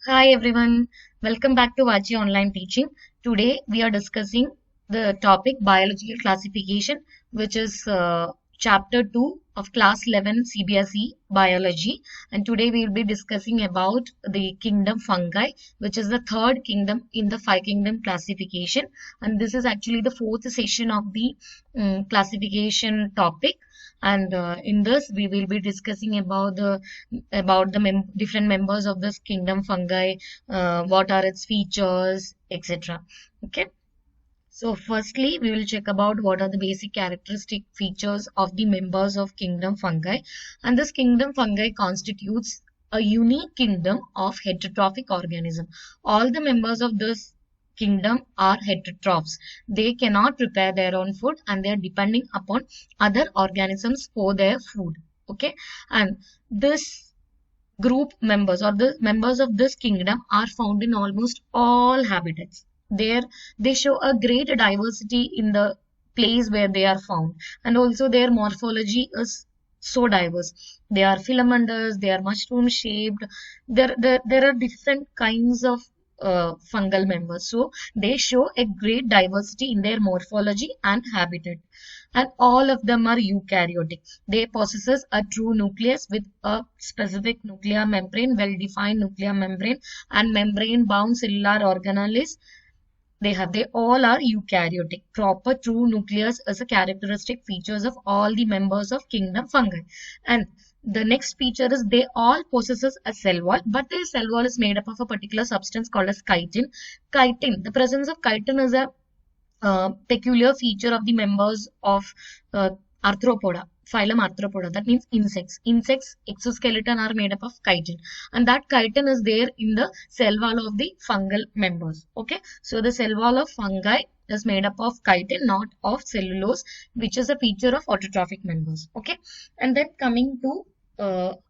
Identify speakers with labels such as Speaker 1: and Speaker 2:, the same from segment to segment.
Speaker 1: Hi everyone, welcome back to Vachi Online Teaching. Today we are discussing the topic biological classification, which is chapter 2 of class 11 CBSE biology. And today we will be discussing about the kingdom fungi, which is the third kingdom in the five kingdom classification. And this is actually the fourth session of the classification topic. And in this, we will be discussing about the different members of this kingdom fungi, what are its features, etc. Okay. So firstly, we will check about what are the basic characteristic features of the members of kingdom fungi. And this kingdom fungi constitutes a unique kingdom of heterotrophic organism. All the members of this kingdom are heterotrophs. They cannot prepare their own food and they are depending upon other organisms for their food. Okay. And this group members or the members of this kingdom are found in almost all habitats. There, they show a great diversity in the place where they are found, and also their morphology is so diverse. They are filamentous, they are mushroom shaped. There are different kinds of fungal members, so they show a great diversity in their morphology and habitat, and all of them are eukaryotic. They possesses a true nucleus with a specific nuclear membrane, well-defined nuclear membrane, and membrane-bound cellular organelles. They all are eukaryotic. Proper true nucleus is a characteristic features of all the members of kingdom fungi. And the next feature is they all possesses a cell wall, but their cell wall is made up of a particular substance called as chitin. Chitin, the presence of chitin is a peculiar feature of the members of uh, arthropoda, phylum arthropoda. That means insects. Insects exoskeleton are made up of chitin, and that chitin is there in the cell wall of the fungal members. Okay, so the cell wall of fungi is made up of chitin, not of cellulose, which is a feature of autotrophic members. Okay, and then coming to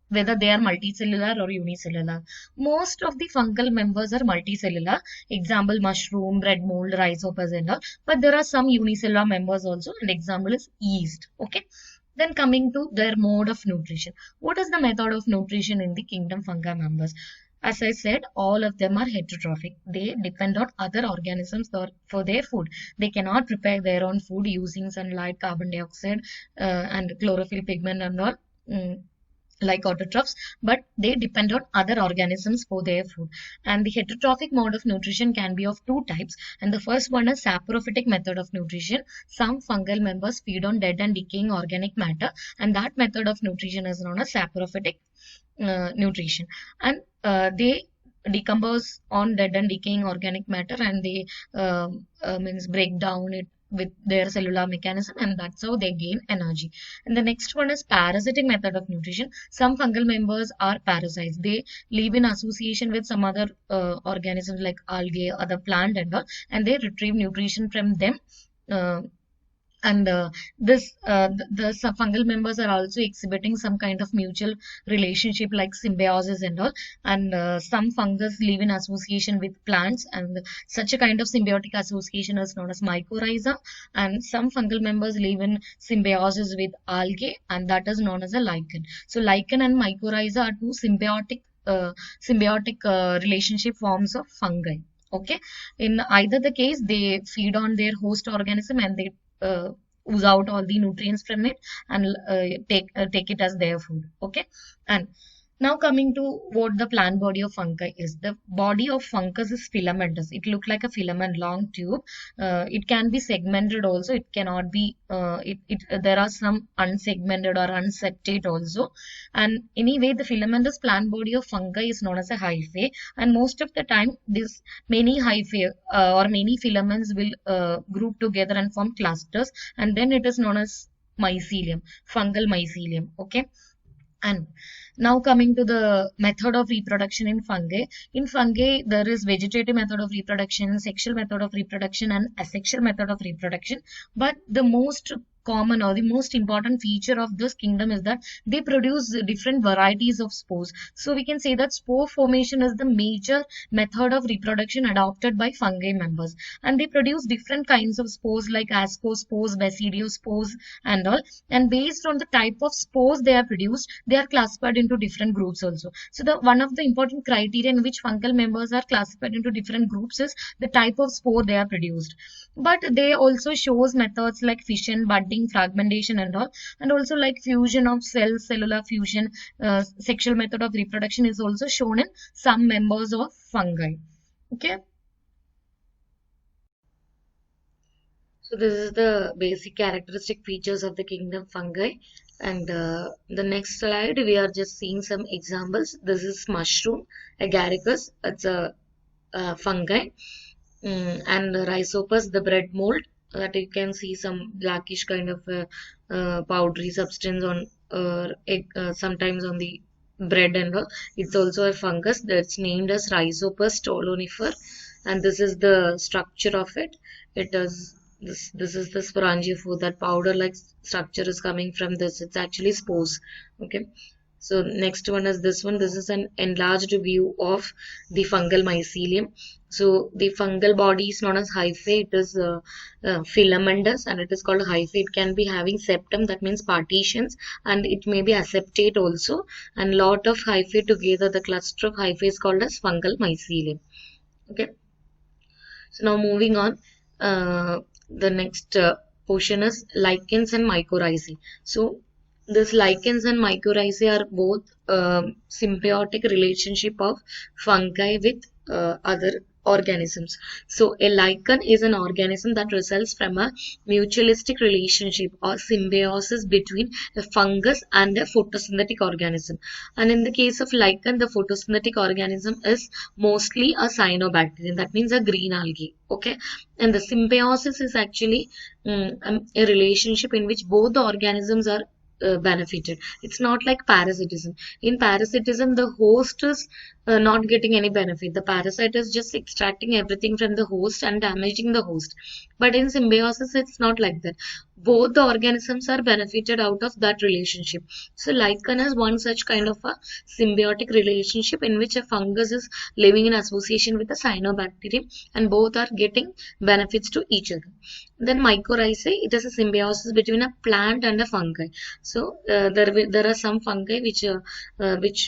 Speaker 1: whether they are multicellular or unicellular. Most of the fungal members are multicellular. Example, mushroom, bread mold, rhizopus and all. But there are some unicellular members also. An example is yeast. Okay. Then coming to their mode of nutrition. What is the method of nutrition in the kingdom fungi members? As I said, all of them are heterotrophic. They depend on other organisms for their food. They cannot prepare their own food using sunlight, carbon dioxide, and chlorophyll pigment and all. Like autotrophs, but they depend on other organisms for their food. And the heterotrophic mode of nutrition can be of two types. And the first one is saprophytic method of nutrition. Some fungal members feed on dead and decaying organic matter, and that method of nutrition is known as saprophytic nutrition. And they decompose on dead and decaying organic matter, and they means break down it with their cellular mechanism, and that's how they gain energy. And the next one is parasitic method of nutrition. Some fungal members are parasites. They live in association with some other organisms like algae, other plant and all, and they retrieve nutrition from them. Uh, and the fungal members are also exhibiting some kind of mutual relationship like symbiosis and all. And some fungus live in association with plants, and such a kind of symbiotic association is known as mycorrhiza. And some fungal members live in symbiosis with algae, and that is known as a lichen. So lichen and mycorrhiza are two symbiotic relationship forms of fungi. Okay, in either the case, they feed on their host organism, and they ooze out all the nutrients from it, and take it as their food. Okay, and now coming to what the plant body of fungi is. The body of fungus is filamentous. It looks like a filament, long tube. It can be segmented also. It cannot be. There are some unsegmented or unseptate also. And anyway, the filamentous plant body of fungi is known as a hyphae. And most of the time, this many hyphae or many filaments will group together and form clusters, and then it is known as mycelium, fungal mycelium. Okay, and now coming to the method of reproduction in fungi. In fungi, there is vegetative method of reproduction, sexual method of reproduction, and asexual method of reproduction. But the most common or the most important feature of this kingdom is that they produce different varieties of spores. So we can say that spore formation is the major method of reproduction adopted by fungi members, and they produce different kinds of spores like ascospores, basidiospores, and all. And based on the type of spores they are produced, they are classified into different groups also. So the one of the important criteria in which fungal members are classified into different groups is the type of spore they are produced. But they also shows methods like fission, budding, fragmentation, and all, and also like fusion of cells, cellular fusion, sexual method of reproduction is also shown in some members of fungi. Okay. So this is the basic characteristic features of the kingdom fungi. And the next slide, we are just seeing some examples. This is mushroom, agaricus. It's a fungi. And rhizopus, the bread mold, that you can see some blackish kind of powdery substance on egg, sometimes on the bread and all. It's also a fungus that's named as Rhizopus stolonifer, and this is the structure of it. It does this is the sporangiophore. That powder like structure is coming from this. It's actually spores. Okay. So next one is this one. This is an enlarged view of the fungal mycelium. So the fungal body is known as hyphae. It is filamentous and it is called hyphae. It can be having septum, that means partitions, and it may be aseptate also. And lot of hyphae together, the cluster of hyphae is called as fungal mycelium. Okay. So now moving on, the next portion is lichens and mycorrhizae. So this lichens and mycorrhizae are both symbiotic relationship of fungi with other organisms. So a lichen is an organism that results from a mutualistic relationship or symbiosis between a fungus and a photosynthetic organism. And in the case of lichen, the photosynthetic organism is mostly a cyanobacterium, that means a green algae. Okay, and the symbiosis is actually a relationship in which both the organisms are benefited. It's not like parasitism. In parasitism, the host is not getting any benefit. The parasite is just extracting everything from the host and damaging the host. But in symbiosis, it's not like that. Both the organisms are benefited out of that relationship. So lichen has one such kind of a symbiotic relationship in which a fungus is living in association with a cyanobacterium, and both are getting benefits to each other. Then mycorrhizae, it is a symbiosis between a plant and a fungi. So there are some fungi which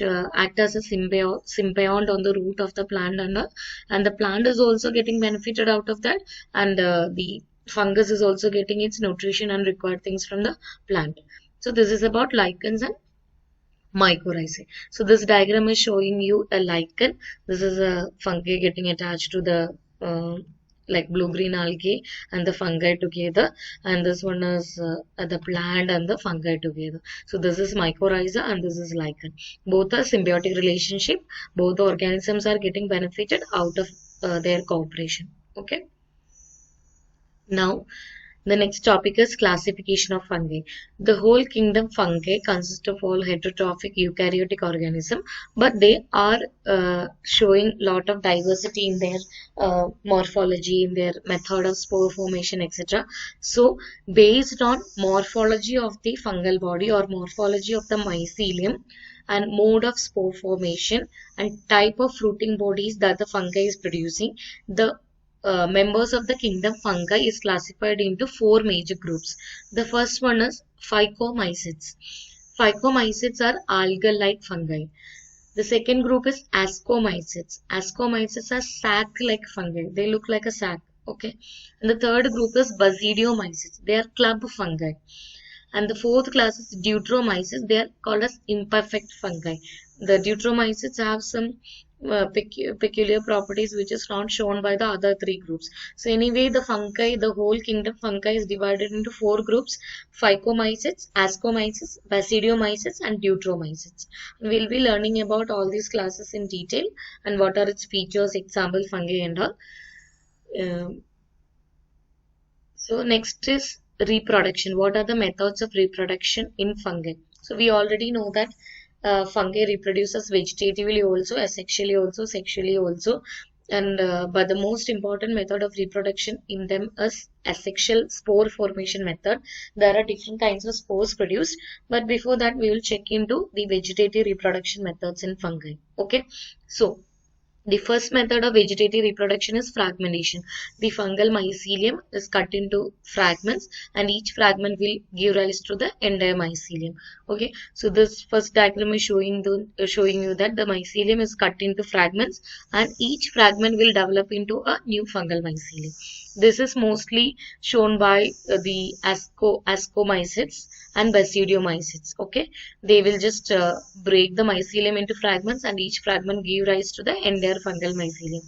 Speaker 1: act as a symbiont on the root of the plant, and the plant is also getting benefited out of that, and the fungus is also getting its nutrition and required things from the plant. So this is about lichens and mycorrhizae. So this diagram is showing you a lichen. This is a fungi getting attached to the like blue-green algae and the fungi together, and this one is the plant and the fungi together. So this is mycorrhiza and this is lichen. Both are symbiotic relationship. Both the organisms are getting benefited out of their cooperation. Okay. Now, the next topic is classification of fungi. The whole kingdom fungi consists of all heterotrophic eukaryotic organism, but they are showing lot of diversity in their morphology, in their method of spore formation, etc. So, based on morphology of the fungal body or morphology of the mycelium, and mode of spore formation and type of fruiting bodies that the fungi is producing, the members of the kingdom fungi is classified into four major groups. The first one is phycomycetes. Phycomycetes are algal-like fungi. The second group is ascomycetes. Ascomycetes are sac-like fungi. They look like a sac. Okay. And the third group is basidiomycetes. They are club fungi. And the fourth class is deuteromycetes. They are called as imperfect fungi. The deuteromycetes have some peculiar properties which is not shown by the other three groups. So anyway, the fungi, the whole kingdom fungi is divided into four groups: phycomycetes, ascomycetes, basidiomycetes, and deuteromycetes. We'll be learning about all these classes in detail and what are its features, example fungi and all. So next is reproduction. What are the methods of reproduction in fungi? So we already know that fungi reproduces vegetatively also, asexually also, sexually also. And but the most important method of reproduction in them is asexual spore formation method. There are different kinds of spores produced, but before that we will check into the vegetative reproduction methods in fungi. Okay, so the first method of vegetative reproduction is fragmentation. The fungal mycelium is cut into fragments, and each fragment will give rise to the entire mycelium. Okay, so this first diagram is showing you that the mycelium is cut into fragments, and each fragment will develop into a new fungal mycelium. This is mostly shown by the ascomycetes and basidiomycetes. Okay, they will just break the mycelium into fragments, and each fragment give rise to the entire fungal mycelium.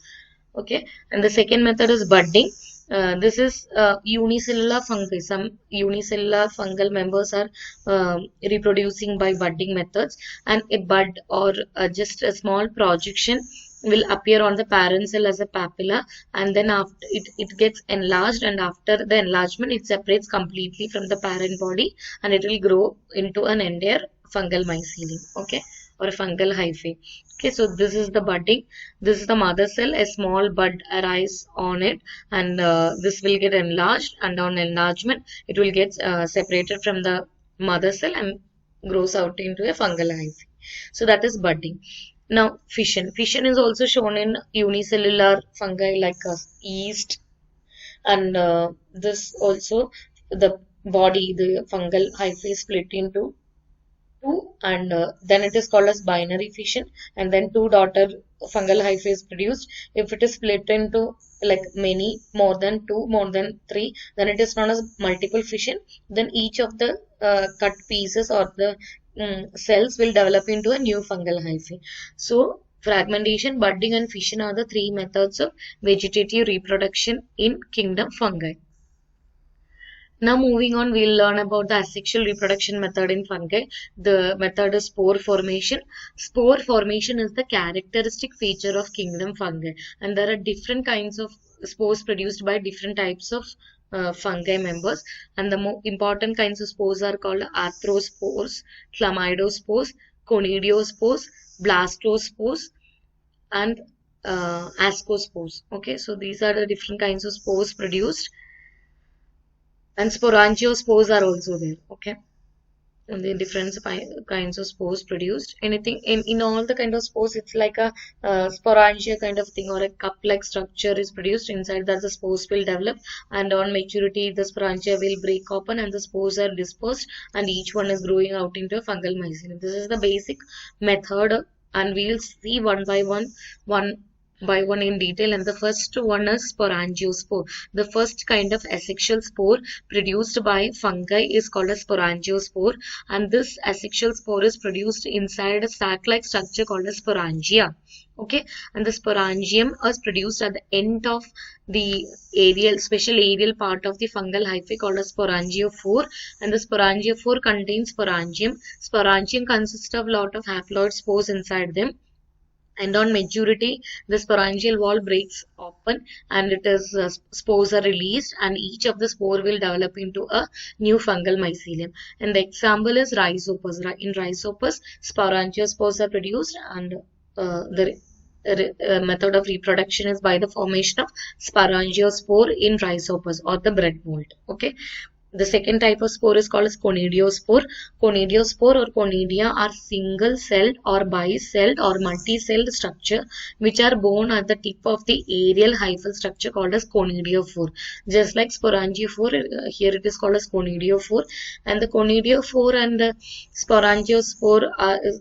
Speaker 1: Okay, and the second method is budding. This is unicellular fungi. Some unicellular fungal members are reproducing by budding methods, and a bud or just a small projection will appear on the parent cell as a papilla, and then after it gets enlarged, and after the enlargement it separates completely from the parent body, and it will grow into an entire fungal mycelium. Okay, or a fungal hyphae. Okay, so this is the budding. This is the mother cell. A small bud arises on it, and this will get enlarged, and on enlargement it will get separated from the mother cell and grows out into a fungal hyphae. So that is budding. Now fission. Fission is also shown in unicellular fungi like yeast, and this also the body, the fungal hyphae is split into two, and then it is called as binary fission, and then two daughter fungal hyphae is produced. If it is split into like many, more than two, more than three, then it is known as multiple fission. Then each of the cut pieces or the cells will develop into a new fungal hyphae. So fragmentation, budding and fission are the three methods of vegetative reproduction in kingdom fungi. Now moving on, we'll learn about the asexual reproduction method in fungi. The method is spore formation. Spore formation is the characteristic feature of kingdom fungi, and there are different kinds of spores produced by different types of fungi members. And the more important kinds of spores are called arthrospores, chlamydospores, conidiospores, blastospores, and ascospores. Okay, so these are the different kinds of spores produced, and sporangiospores are also there. Okay, and the different kinds of spores produced. Anything in all the kind of spores, it's like a sporangia kind of thing, or a cup-like structure is produced. Inside that the spores will develop, and on maturity the sporangia will break open and the spores are dispersed, and each one is growing out into a fungal mycelium. This is the basic method, and we'll see one by one in detail. And the first one is sporangiospore. The first kind of asexual spore produced by fungi is called a sporangiospore, and this asexual spore is produced inside a sac-like structure called a sporangia. Okay, and the sporangium is produced at the end of the special aerial part of the fungal hyphae called a sporangiophore, and the sporangiophore contains sporangium. Sporangium consists of lot of haploid spores inside them, and on maturity the sporangial wall breaks open, and it is spores are released, and each of the spore will develop into a new fungal mycelium. And the example is rhizopus. In rhizopus, sporangiospores are produced, and the method of reproduction is by the formation of sporangiospore in rhizopus or the bread mold. Okay, the second type of spore is called as conidiospore. Conidiospore or conidia are single-celled or bi-celled or multi-celled structure which are born at the tip of the aerial hyphal structure called as conidiophore. Just like sporangiophore, here it is called as conidiophore. And the conidiophore and the sporangiospore,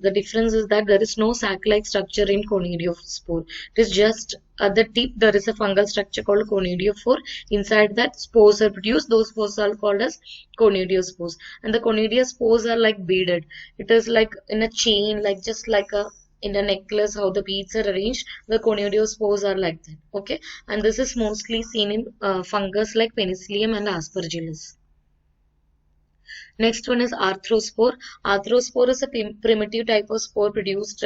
Speaker 1: the difference is that there is no sac-like structure in conidiospore. It is just at the tip there is a fungal structure called conidiophore. Inside that spores are produced. Those spores are called as conidiospores. And the conidiospores are like beaded. It is like in a chain, like just like a in a necklace how the beads are arranged. The conidiospores are like that. Okay, and this is mostly seen in fungus like Penicillium and Aspergillus. Next one is arthrospore. Arthrospore is a primitive type of spore produced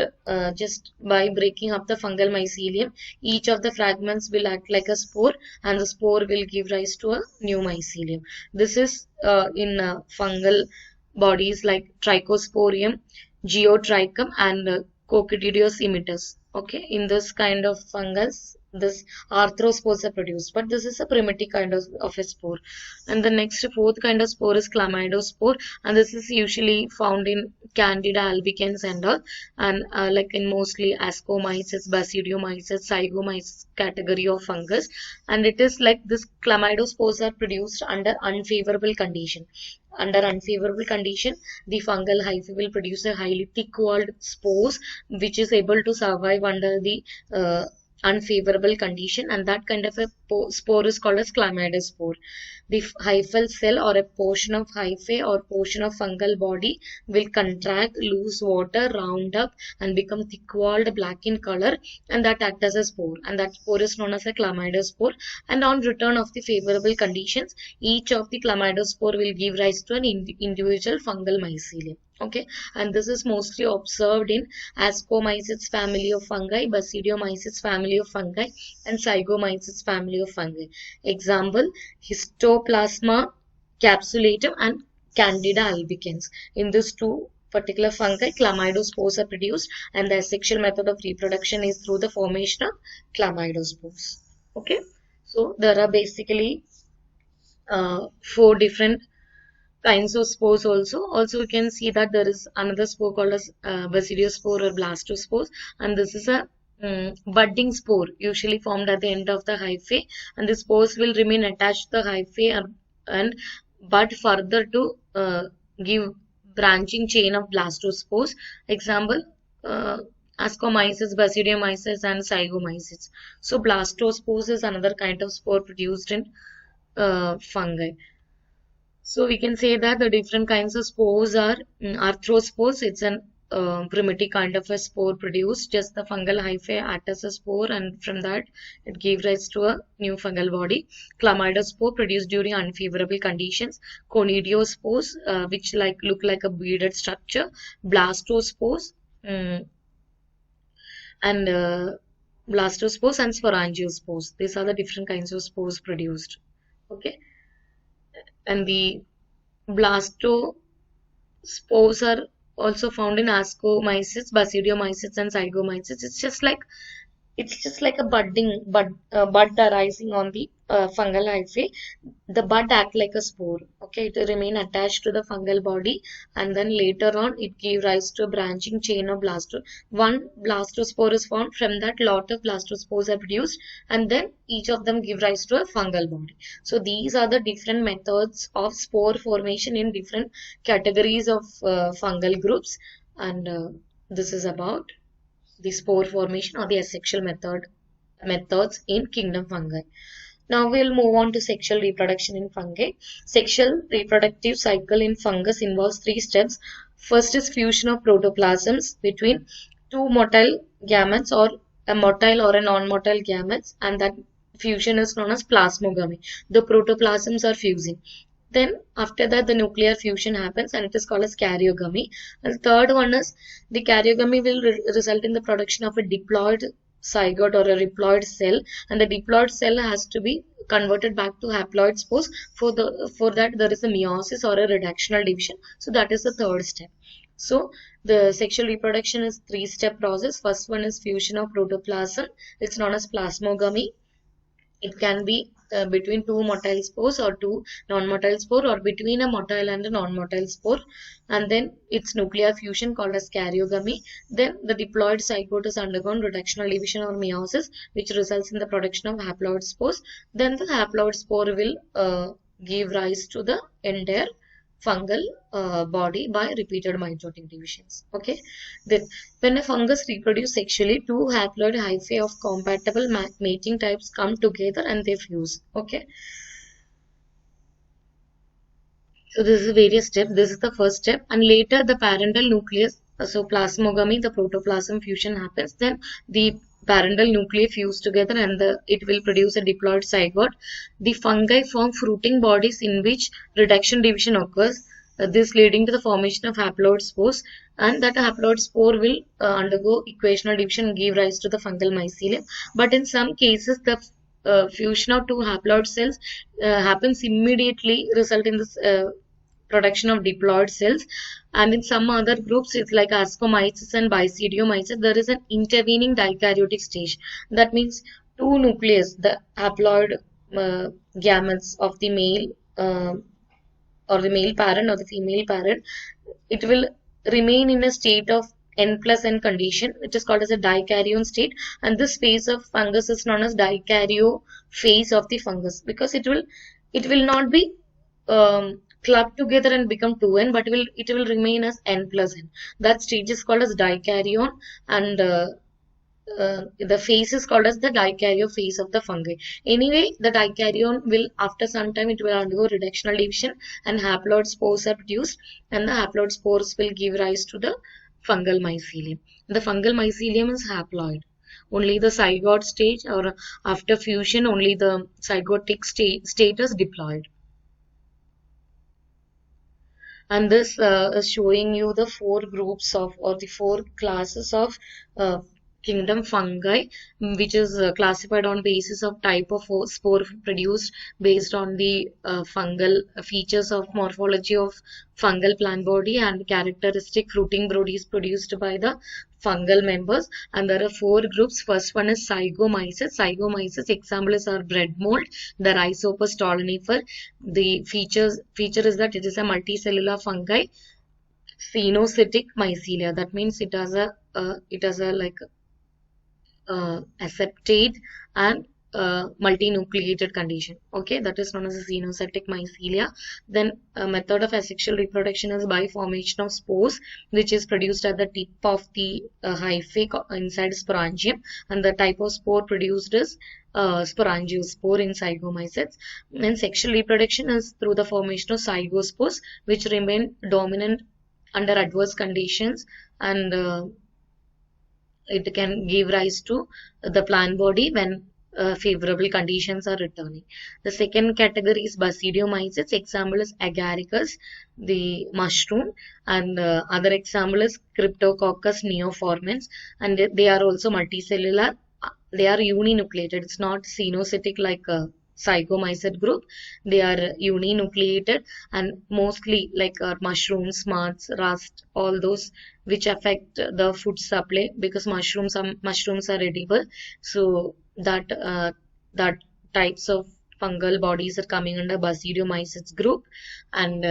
Speaker 1: just by breaking up the fungal mycelium. Each of the fragments will act like a spore, and the spore will give rise to a new mycelium. This is in fungal bodies like Trichosporium, Geotrichum, and Coccidius immitis. Okay, in this kind of fungus, this arthrospores are produced, but this is a primitive kind of a spore. And the next fourth kind of spore is chlamydospore, and this is usually found in Candida albicans and all, and like in mostly Ascomyces, Basidiomyces, Zygomyces category of fungus. And it is like this chlamydospores are produced under unfavorable condition. Under unfavorable condition, the fungal hyphae will produce a highly thick-walled spores which is able to survive under the unfavorable condition, and that kind of a spore is called as chlamydospore. The hyphal cell or a portion of hyphae or portion of fungal body will contract, lose water, round up and become thick-walled, black in color, and that act as a spore, and that spore is known as a chlamydospore. And on return of the favorable conditions, each of the chlamydospore will give rise to an individual fungal mycelium. Okay, and this is mostly observed in Ascomyces family of fungi, Basidiomyces family of fungi, and Zygomyces family of fungi. Example, Histoplasma capsulatum and Candida albicans. In these two particular fungi, chlamydospores are produced, and the asexual method of reproduction is through the formation of chlamydospores. Okay, so there are basically 4 different kinds of spores also. Also, we can see that there is another spore called as basidiospore or blastospores, and this is a budding spore usually formed at the end of the hyphae, and the spores will remain attached to the hyphae and bud further to give branching chain of blastospores. Example, Ascomyces, Basidiomyces, and Zygomyces. So blastospores is another kind of spore produced in fungi. So we can say that the different kinds of spores are arthrospores. It's an primitive kind of a spore produced. Just the fungal hyphae act as a spore, and from that it gives rise to a new fungal body. Chlamydospore produced during unfavorable conditions. Conidiospores, which look like a beaded structure. Blastospores and blastospores and sporangiospores. These are the different kinds of spores produced. Okay. And the blastospores are also found in Ascomyces, Basidiomyces, and Zygomyces. It's just like a bud arising on the fungal hyphae. The bud act like a spore. Okay, it will remain attached to the fungal body, and then later on it gives rise to a branching chain of one blastospore is formed. From that, lot of blastospores are produced, and then each of them give rise to a fungal body. So these are the different methods of spore formation in different categories of fungal groups, and this is about the spore formation or the asexual methods in kingdom fungi. Now we'll move on to sexual reproduction in fungi. Sexual reproductive cycle in fungus involves 3 steps. First is fusion of protoplasms between 2 motile gametes or a motile or a non-motile gametes, and that fusion is known as plasmogamy. The protoplasms are fusing. Then after that the nuclear fusion happens, and it is called as karyogamy. And the third one is the karyogamy will result in the production of a diploid zygote or a diploid cell, and the diploid cell has to be converted back to haploid spores. For that there is a meiosis or a reductional division. So that is the third step. So the sexual reproduction is 3-step process. First one is fusion of protoplasm. It's known as plasmogamy. It can be between 2 motile spores or 2 non-motile spore, or between a motile and a non-motile spore, and then its nuclear fusion called as karyogamy. Then the diploid zygote is undergone reductional division or meiosis, which results in the production of haploid spores. Then the haploid spore will give rise to the entire fungal body by repeated mitotic divisions. Okay, then when a fungus reproduces sexually, 2 haploid hyphae of compatible mating types come together and they fuse. Okay, so this is various steps. This is the first step, and later the parental nucleus, so plasmogamy, the protoplasm fusion happens. Then the parental nuclei fuse together, and it will produce a diploid zygote. The fungi form fruiting bodies in which reduction division occurs, this leading to the formation of haploid spores, and that haploid spore will undergo equational division and give rise to the fungal mycelium. But in some cases the fusion of 2 haploid cells happens immediately, resulting in this production of diploid cells. And in some other groups, it's like Ascomyces and Basidiomyces, there is an intervening dikaryotic stage. That means two nucleus, the haploid gametes of the male or the male parent or the female parent, it will remain in a state of N plus N condition, which is called as a dikaryon state. And this phase of fungus is known as dikaryo phase of the fungus, because it will not be clubbed together and become 2N, but it will remain as N plus N. That stage is called as dikaryon, and the phase is called as the dikaryo phase of the fungi. Anyway, the dikaryon will, after some time, it will undergo reductional division and haploid spores are produced, and the haploid spores will give rise to the fungal mycelium. The fungal mycelium is haploid. Only the zygote stage, or after fusion, only the zygotic state is diploid. And this is showing you the four groups of, or the four classes of kingdom fungi, which is classified on basis of type of spore produced, based on the fungal features of morphology of fungal plant body and characteristic fruiting bodies produced by the fungal members. And there are four groups. First one is zygomyces. Zygomyces examples are bread mold, the Rhizopus stolonifer. The feature is that it is a multicellular fungi, phenocytic mycelia. That means it has a like aseptate and multinucleated condition. Okay, that is known as a xenocytic mycelia. Then a method of asexual reproduction is by formation of spores, which is produced at the tip of the hyphae inside sporangium, and the type of spore produced is sporangiospore in zygomycetes. And sexual reproduction is through the formation of zygospores, which remain dominant under adverse conditions, and it can give rise to the plant body when favorable conditions are returning. The second category is basidiomycetes. Example is agaricus, the mushroom, and other example is Cryptococcus neoformans, and they are also multicellular. They are uninucleated. It's not xenocytic like zygomycete group. They are uninucleated, and mostly like mushrooms, moths, rust, all those which affect the food supply, because mushrooms are edible. So that types of fungal bodies are coming under basidiomycetes group, and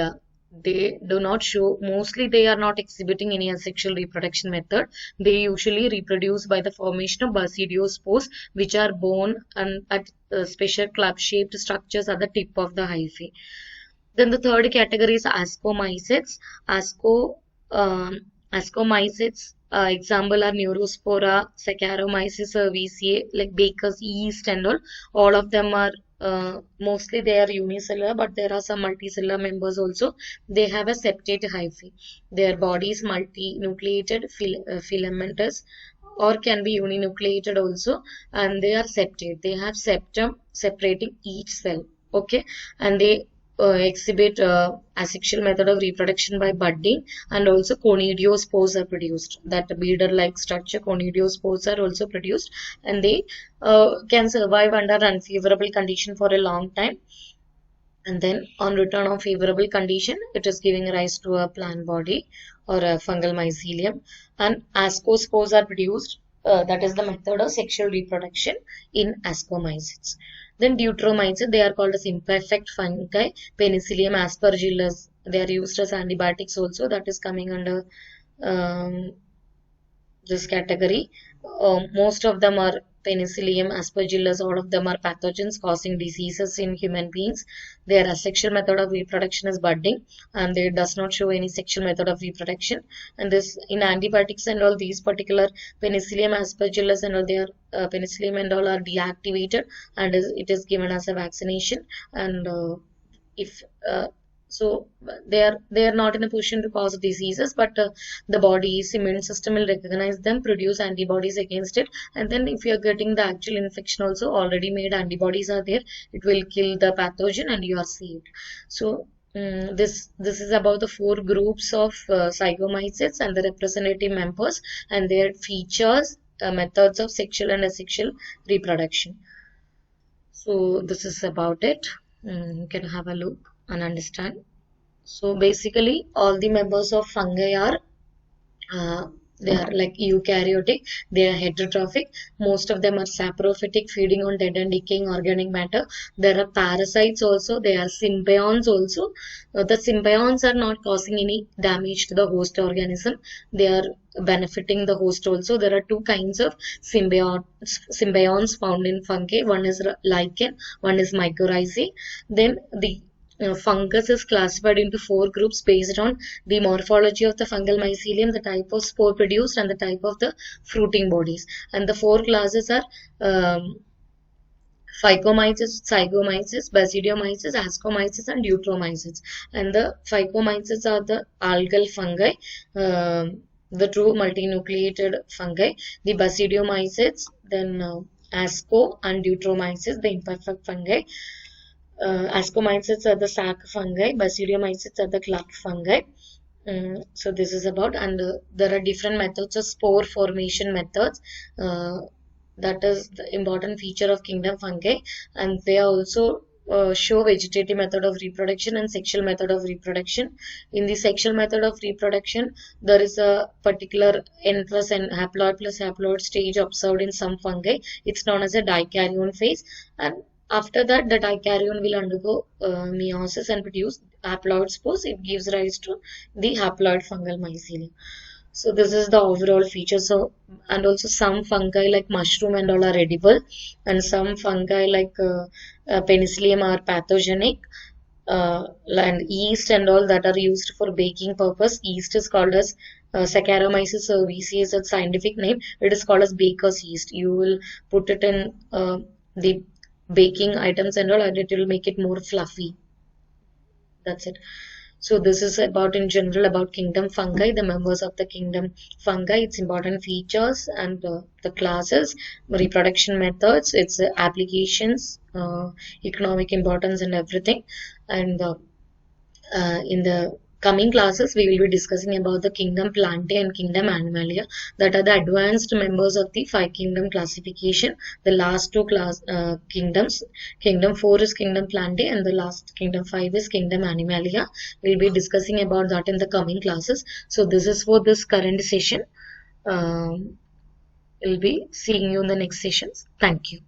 Speaker 1: they do not show, mostly they are not exhibiting any asexual reproduction method. They usually reproduce by the formation of basidiospores, which are borne and at special club-shaped structures at the tip of the hyphae. Then the third category is ascomycetes. Ascomycetes example are Neurospora, Saccharomyces cerevisiae, like baker's yeast and all. All of them are mostly they are unicellular, but there are some multicellular members also. They have a septate hyphae. Their body is multinucleated, filamentous, or can be uninucleated also, and they are septate. They have septum separating each cell. Okay, and they exhibit asexual method of reproduction by budding, and also conidiospores are produced. That beader-like structure, conidiospores are also produced, and they can survive under unfavorable condition for a long time. And then on return of favorable condition, it is giving rise to a plant body or a fungal mycelium. And ascospores are produced. That is the method of sexual reproduction in ascomycetes. Then deuteromycetes, they are called as imperfect fungi. Penicillium aspergillus, they are used as antibiotics also. That is coming under this category. Most of them are Penicillium aspergillus. All of them are pathogens causing diseases in human beings. Their asexual method of reproduction is budding, and they does not show any sexual method of reproduction. And this in antibiotics and all, these particular Penicillium aspergillus and all, they are penicillium and all are deactivated, and it is given as a vaccination. And if so they are not in a position to cause diseases, but the body's immune system will recognize them, produce antibodies against it, and then if you are getting the actual infection also, already made antibodies are there, it will kill the pathogen and you are saved. So this is about the four groups of zygomycetes and the representative members and their features, methods of sexual and asexual reproduction. So this is about it. You can have a look and understand. So basically all the members of fungi are They are like eukaryotic, they are heterotrophic. Most of them are saprophytic, feeding on dead and decaying organic matter. There are parasites also, they are symbionts also. The symbionts are not causing any damage to the host organism, they are benefiting the host also. There are two kinds of symbionts found in fungi. One is lichen, one is mycorrhizae. Then the fungus is classified into four groups based on the morphology of the fungal mycelium, the type of spore produced, and the type of the fruiting bodies. And the four classes are Phycomyces, Zygomyces, Basidiomyces, Ascomyces, and Deuteromyces. And the Phycomyces are the algal fungi, the true multinucleated fungi. The Basidiomyces, then Asco, and Deuteromyces, the imperfect fungi. Ascomyces are the sac fungi, Basidiomyces are the club fungi. So this is about, and there are different methods of spore formation methods. That is the important feature of kingdom fungi, and they also show vegetative method of reproduction and sexual method of reproduction. In the sexual method of reproduction, there is a particular N plus N haploid stage observed in some fungi. It's known as a dikaryon phase, and after that, the dikaryon will undergo meiosis and produce haploid spores. It gives rise to the haploid fungal mycelium. So this is the overall feature. So, and also some fungi like mushroom and all are edible, and some fungi like penicillium are pathogenic. And yeast and all that are used for baking purpose. Yeast is called as Saccharomyces cerevisiae, its scientific name. It is called as baker's yeast. You will put it in the baking items and all, and it will make it more fluffy. That's it. So this is about in general about kingdom fungi, the members of the kingdom fungi, its important features and the classes, reproduction methods, its applications, economic importance and everything. And in the coming classes, we will be discussing about the kingdom Plantae and kingdom Animalia, that are the advanced members of the five kingdom classification. The last two kingdoms, kingdom 4 is kingdom Plantae, and the last kingdom 5 is kingdom Animalia. We'll be discussing about that in the coming classes. So this is for this current session. We'll be seeing you in the next sessions. Thank you.